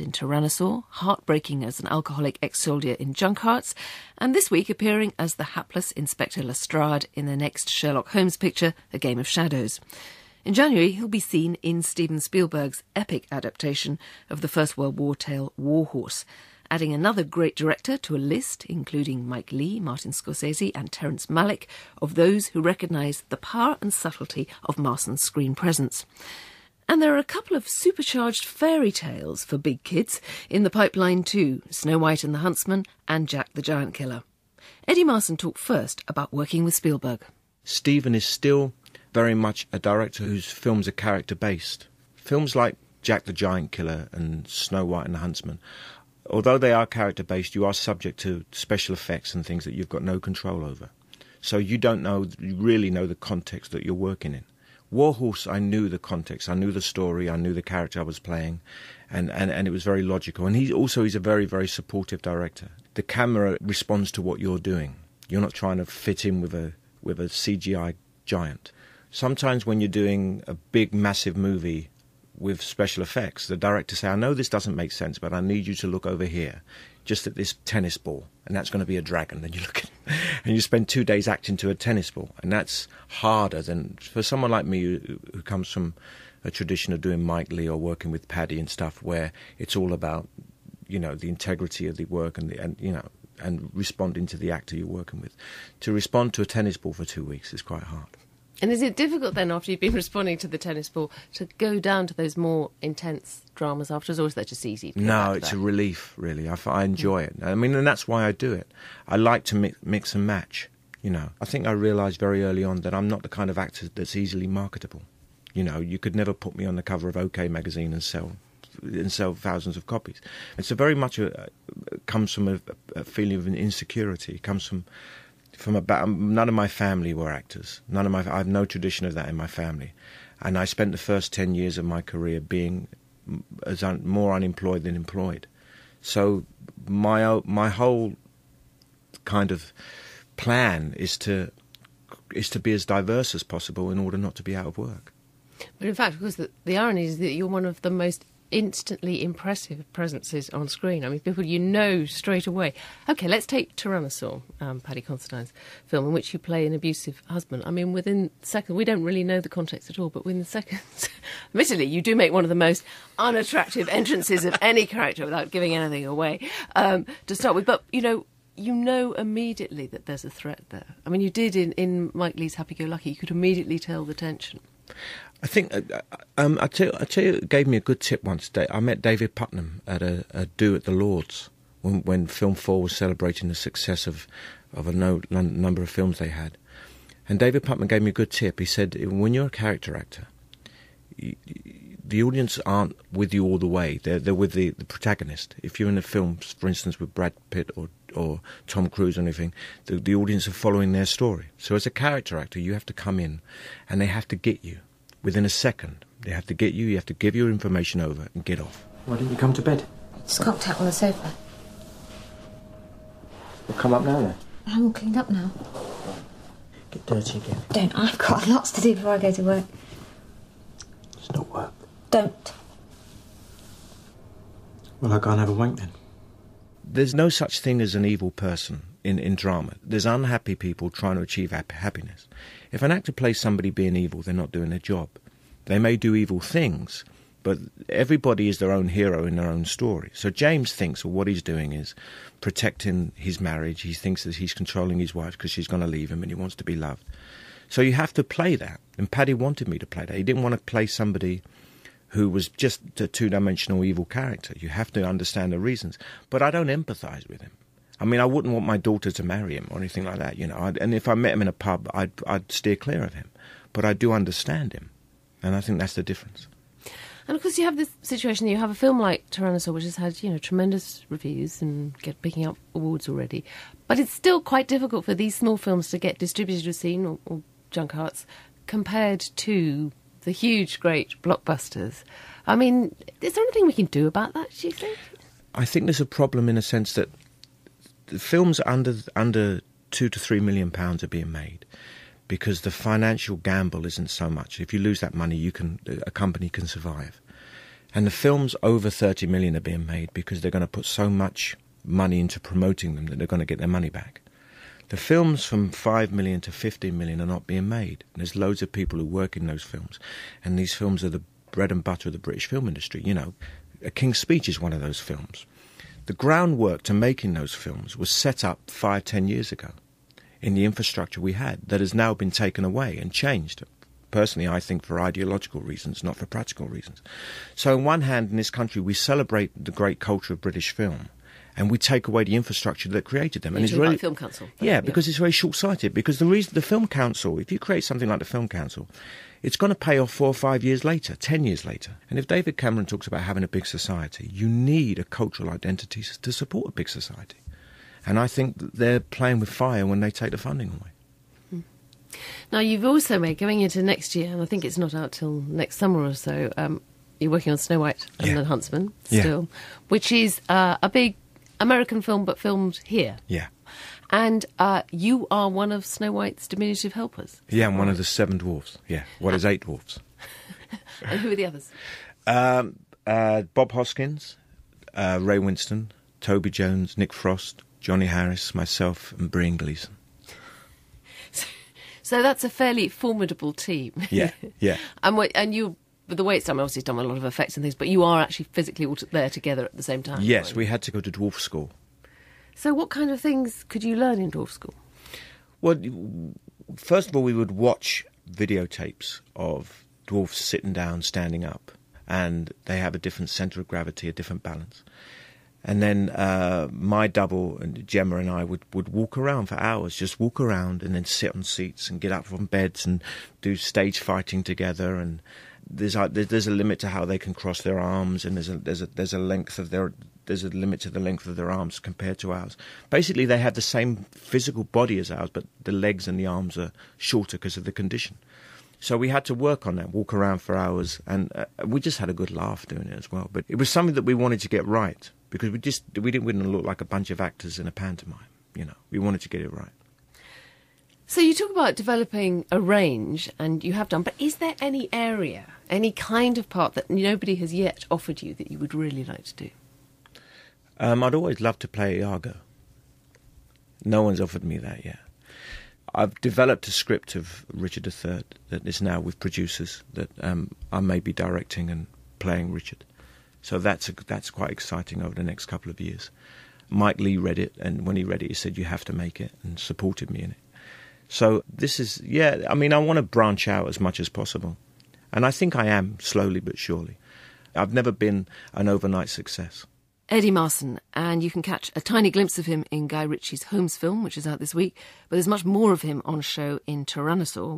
in Tyrannosaur, heartbreaking as an alcoholic ex-soldier in Junkhearts, and this week appearing as the hapless Inspector Lestrade in the next Sherlock Holmes picture, A Game of Shadows. In January, he'll be seen in Steven Spielberg's epic adaptation of the First World War tale War Horse, adding another great director to a list, including Mike Leigh, Martin Scorsese and Terrence Malick, of those who recognise the power and subtlety of Marsan's screen presence. And there are a couple of supercharged fairy tales for big kids in the pipeline too, Snow White and the Huntsman and Jack the Giant Killer. Eddie Marsan talked first about working with Spielberg. Steven is still very much a director whose films are character-based. Films like Jack the Giant Killer and Snow White and the Huntsman, although they are character-based, you are subject to special effects and things that you've got no control over. So you really know the context that you're working in. War Horse, I knew the context, I knew the story, I knew the character I was playing, and it was very logical. And he's a very, very supportive director. The camera responds to what you're doing. You're not trying to fit in with a CGI giant. Sometimes when you're doing a big, massive movie with special effects, the director say, I know this doesn't make sense, but I need you to look over here, just at this tennis ball, and that's going to be a dragon. And you look at and you spend 2 days acting to a tennis ball, and that's harder than for someone like me who comes from a tradition of doing Mike Leigh or working with Paddy and stuff, where it's all about, you know, the integrity of the work and responding to the actor you're working with. To respond to a tennis ball for 2 weeks is quite hard. And is it difficult then, after you've been responding to the tennis ball, to go down to those more intense dramas afterwards, or is that just easy? No, it's a relief, really. I enjoy it. I mean, and that's why I do it. I like to mix and match, you know. I think I realised very early on that I'm not the kind of actor that's easily marketable. You know, you could never put me on the cover of OK magazine and sell thousands of copies. It's a very much comes from a feeling of an insecurity. It comes from none of my family were actors. I have no tradition of that in my family, and I spent the first 10 years of my career being more unemployed than employed. So my whole kind of plan is to be as diverse as possible in order not to be out of work. But in fact, of course, the irony is that you're one of the most instantly impressive presences on screen. I mean, people you know straight away. OK, let's take Tyrannosaur, Paddy Considine's film, in which you play an abusive husband. I mean, within seconds, we don't really know the context at all, but within seconds, admittedly, you do make one of the most unattractive entrances of any character without giving anything away to start with. But, you know immediately that there's a threat there. I mean, you did in Mike Leigh's Happy-Go-Lucky. You could immediately tell the tension. I think I tell you, it gave me a good tip once. I met David Putnam at a do at the Lords when Film 4 was celebrating the success of a number of films they had. And David Putnam gave me a good tip. He said, when you're a character actor, the audience aren't with you all the way. They're with the protagonist. If you're in a film, for instance, with Brad Pitt or Tom Cruise or anything, the audience are following their story. So as a character actor, you have to come in and they have to get you within a second. They have to get you have to give your information over and get off. Why didn't you come to bed? Just cocked out on the sofa. Well, come up now then. I'm all cleaned up now. Get dirty again. Don't. I've got lots to do before I go to work. It's not work. Don't. Well, I'll go and have a wank then. There's no such thing as an evil person in drama. There's unhappy people trying to achieve happiness. If an actor plays somebody being evil, they're not doing their job. They may do evil things, but everybody is their own hero in their own story. So James thinks what he's doing is protecting his marriage. He thinks that he's controlling his wife because she's going to leave him and he wants to be loved. So you have to play that. And Paddy wanted me to play that. He didn't want to play somebody who was just a two-dimensional evil character. You have to understand the reasons. But I don't empathise with him. I mean, I wouldn't want my daughter to marry him or anything like that, you know. And if I met him in a pub, I'd steer clear of him. But I do understand him. And I think that's the difference. And of course you have this situation, you have a film like Tyrannosaur, which has had, tremendous reviews and picking up awards already. But it's still quite difficult for these small films to get distributed or seen, or Junkhearts, compared to the huge, great blockbusters. I mean, is there anything we can do about that, do you think? I think there's a problem in a sense that the films under £2 to £3 million are being made because the financial gamble isn't so much. If you lose that money, a company can survive. And the films over 30 million are being made because they're going to put so much money into promoting them that they're going to get their money back. The films from 5 million to 15 million are not being made. And there's loads of people who work in those films. And these films are the bread and butter of the British film industry. You know, A King's Speech is one of those films. The groundwork to making those films was set up 5-10 years ago in the infrastructure we had that has now been taken away and changed. Personally, I think for ideological reasons, not for practical reasons. So on one hand, in this country, we celebrate the great culture of British film, and we take away the infrastructure that created them. You're and it's talking really about Film Council. Yeah, because it's very short-sighted. Because the Film Council, if you create something like the Film Council, it's going to pay off 4 or 5 years later, 10 years later. And if David Cameron talks about having a big society, you need a cultural identity to support a big society. And I think that they're playing with fire when they take the funding away. Now, you've also made, going into next year, and I think it's not out till next summer or so, you're working on Snow White and the Huntsman still, which is a big American film but filmed here. Yeah. And you are one of Snow White's diminutive helpers. Yeah, I'm one of the 7 dwarfs. Yeah, what is 8 dwarfs? And who are the others? Bob Hoskins, Ray Winston, Toby Jones, Nick Frost, Johnny Harris, myself and Brian Gleeson. So that's a fairly formidable team. Yeah, yeah. And you, the way it's done, obviously it's done with a lot of effects and things, but you are actually physically all there together at the same time. Yes, we had to go to dwarf school. So what kind of things could you learn in dwarf school? Well, first of all, we would watch videotapes of dwarfs sitting down, standing up, and they have a different centre of gravity, a different balance. And then my double, and Gemma and I, would walk around for hours, just walk around and then sit on seats and get up from beds and do stage fighting together. And there's a limit to how they can cross their arms, and there's a limit to the length of their arms compared to ours. Basically, they have the same physical body as ours, but the legs and the arms are shorter because of the condition. So we had to work on that, walk around for hours, and we just had a good laugh doing it as well. But it was something that we wanted to get right, because we didn't want to look like a bunch of actors in a pantomime. You know, we wanted to get it right. So you talk about developing a range, and you have done, but is there any area, any kind of part that nobody has yet offered you that you would really like to do? I'd always love to play Iago. No one's offered me that yet. I've developed a script of Richard III that is now with producers that I may be directing and playing Richard. So that's quite exciting over the next couple of years. Mike Leigh read it, and when he read it, he said, "You have to make it," and supported me in it. So this is, I mean, I want to branch out as much as possible. And I think I am, slowly but surely. I've never been an overnight success. Eddie Marsan, and you can catch a tiny glimpse of him in Guy Ritchie's Holmes film, which is out this week, but there's much more of him on show in Tyrannosaur,